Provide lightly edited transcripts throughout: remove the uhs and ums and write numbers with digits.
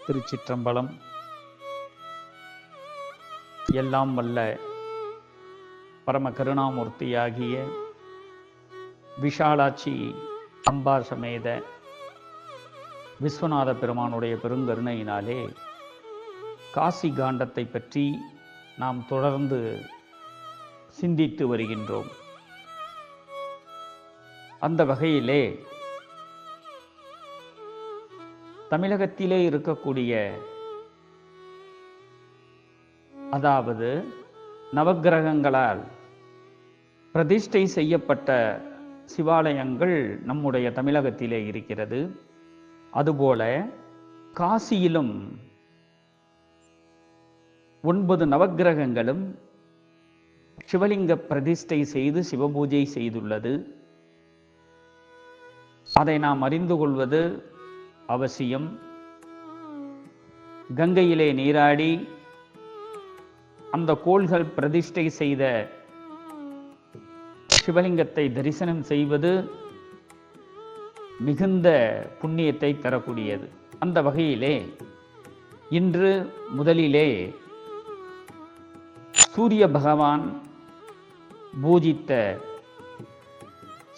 திருச்சிற்றம்பலம். எல்லாம் வல்ல பரம கருணாமூர்த்தியாகிய விஷாலாட்சி அம்பா சமேத விஸ்வநாத பெருமானுடைய பெருங்கருணையினாலே காசி காண்டத்தை பற்றி நாம் தொடர்ந்து சிந்தித்து வருகின்றோம். அந்த வகையிலே தமிழகத்திலே இருக்கக்கூடிய, அதாவது நவக்கிரகங்களால் பிரதிஷ்டை செய்யப்பட்ட சிவாலயங்கள் நம்முடைய தமிழகத்திலே இருக்கிறது. அதுபோல காசியிலும் 9 நவக்கிரகங்களும் சிவலிங்க பிரதிஷ்டை செய்து சிவபூஜை செய்துள்ளது. அதை நாம் அறிந்து கொள்வது அவசியம். கங்கையிலே நீராடி அந்த கோள்கள் பிரதிஷ்டை செய்த சிவலிங்கத்தை தரிசனம் செய்வது மிகுந்த புண்ணியத்தை தரக்கூடியது. அந்த வகையிலே இன்று முதலிலே சூரிய பகவான் பூஜித்த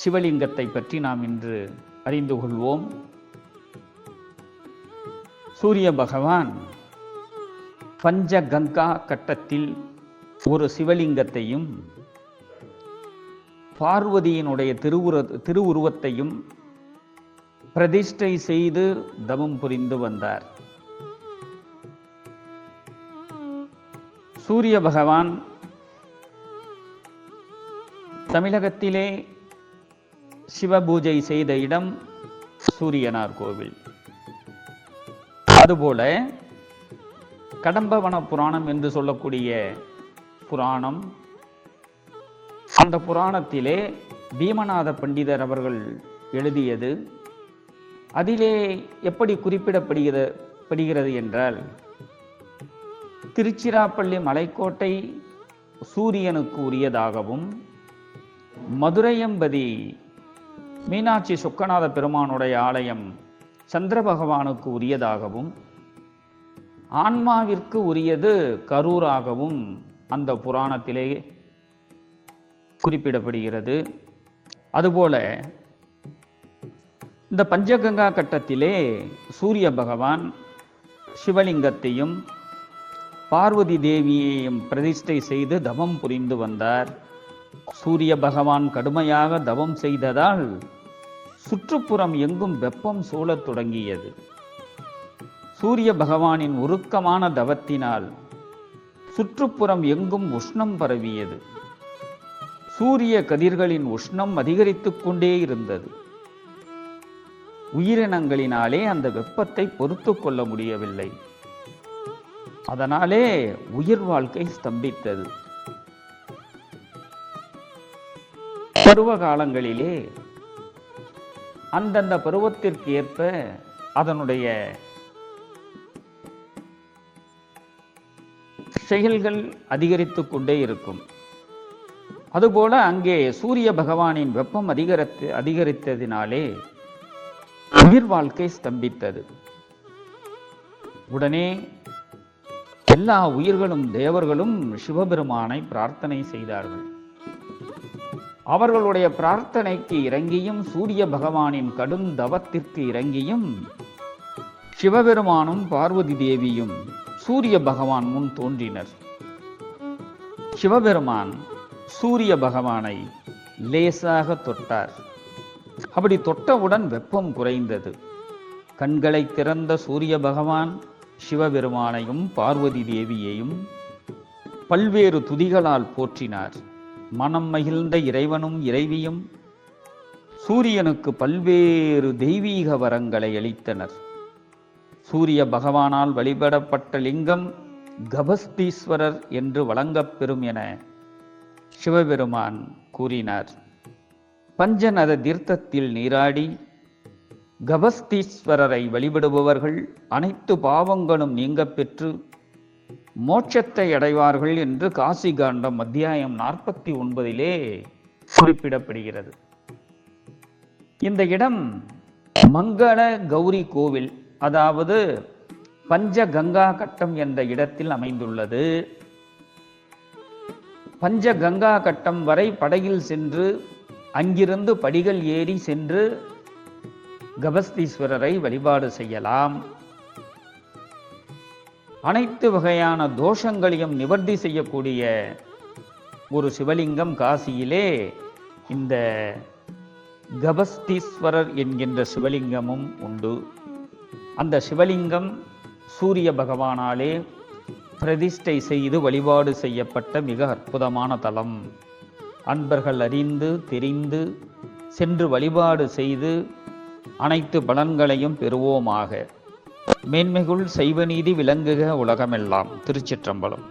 சிவலிங்கத்தை பற்றி நாம் இன்று அறிந்து கொள்வோம். சூரிய பகவான் பஞ்சகங்கா கட்டத்தில் ஒரு சிவலிங்கத்தையும் பார்வதியினுடைய திருவுருவத்தையும் பிரதிஷ்டை செய்து தவம் புரிந்து வந்தார். சூரிய பகவான் தமிழகத்திலே சிவபூஜை செய்த இடம் சூரியனார் கோவில். அதுபோல கடம்பவன புராணம் என்று சொல்லக்கூடிய புராணம், அந்த புராணத்திலே பீமநாத பண்டிதர் அவர்கள் எழுதியது. அதிலே எப்படி குறிப்பிடப்படுகிறது என்றால், திருச்சிராப்பள்ளி மலைக்கோட்டை சூரியனுக்கு உரியதாகவும், மதுரையம்பதி மீனாட்சி சொக்கநாத பெருமானுடைய ஆலயம் சந்திர பகவானுக்கு உரியதாகவும், ஆன்மாவிற்கு உரியது கரூராகவும் அந்த புராணத்திலே குறிப்பிடப்படுகிறது. அதுபோல இந்த பஞ்சகங்கா கட்டத்திலே சூரிய பகவான் சிவலிங்கத்தையும் பார்வதி தேவியையும் பிரதிஷ்டை செய்து தவம் புரிந்து வந்தார். சூரிய பகவான் கடுமையாக தவம் செய்ததால் சுற்றுப்புறம் எங்கும் வெப்பம் சூழத் தொடங்கியது. சூரிய பகவானின் உருக்கமான தவத்தினால் சுற்றுப்புறம் எங்கும் உஷ்ணம் பரவியது. சூரிய கதிர்களின் உஷ்ணம் அதிகரித்துக் கொண்டே இருந்தது. உயிரினங்களினாலே அந்த வெப்பத்தை பொறுத்து கொள்ள முடியவில்லை. அதனாலே உயிர் வாழ்க்கை ஸ்தம்பித்தது. பருவ காலங்களிலே அந்தந்த பருவத்திற்கு ஏற்ப அதனுடைய செயல்கள் அதிகரித்துக் கொண்டே இருக்கும். அதுபோல அங்கே சூரிய பகவானின் வெப்பம் அதிகரித்ததினாலே உயிர் வாழ்க்கை ஸ்தம்பித்தது. உடனே எல்லா உயிர்களும் தேவர்களும் சிவபெருமானை பிரார்த்தனை செய்தார்கள். அவர்களுடைய பிரார்த்தனைக்கு இறங்கியும், சூரிய பகவானின் கடும் தவத்திற்கு இறங்கியும், சிவபெருமானும் பார்வதி தேவியும் சூரிய பகவான் முன் தோன்றினர். சிவபெருமான் சூரிய பகவானை லேசாக தொட்டார். அப்படி தொட்டவுடன் வெப்பம் குறைந்தது. கண்களை திறந்த சூரிய பகவான் சிவபெருமானையும் பார்வதி தேவியையும் பல்வேறு துதிகளால் போற்றினார். மனம் மகிழ்ந்த இறைவனும் இறைவியும் சூரியனுக்கு பல்வேறு தெய்வீக வரங்களை அளித்தனர். சூரிய பகவானால் வழிபடப்பட்ட லிங்கம் கபஸ்தீஸ்வரர் என்று வழங்கப்பெறும் என சிவபெருமான் கூறினார். பஞ்சநத தீர்த்தத்தில் நீராடி கபஸ்தீஸ்வரரை வழிபடுபவர்கள் அனைத்து பாவங்களும் நீங்க பெற்று மோட்சத்தை அடைவார்கள் என்று காசி காண்டம் அத்தியாயம் 49 குறிப்பிடப்படுகிறது. இந்த இடம் மங்கள கௌரி கோவில், அதாவது பஞ்சகங்கா கட்டம் என்ற இடத்தில் அமைந்துள்ளது. பஞ்சகங்கா கட்டம் வரை படகில் சென்று அங்கிருந்து படிகள் ஏறி சென்று கபஸ்தீஸ்வரரை வழிபாடு செய்யலாம். அனைத்து வகையான தோஷங்களையும் நிவர்த்தி செய்யக்கூடிய ஒரு சிவலிங்கம் காசியிலே இந்த கபஸ்தீஸ்வரர் என்கின்ற சிவலிங்கமும் உண்டு. அந்த சிவலிங்கம் சூரிய பகவானாலே பிரதிஷ்டை செய்து வழிபாடு செய்யப்பட்ட மிக அற்புதமான தலம். அன்பர்கள் அறிந்து தெரிந்து சென்று வழிபாடு செய்து அனைத்து பலன்களையும் பெறுவோமாக. மேன்மைகுள் சைவநீதி விளங்குக உலகமெல்லாம். திருச்சிற்றம்பலம்.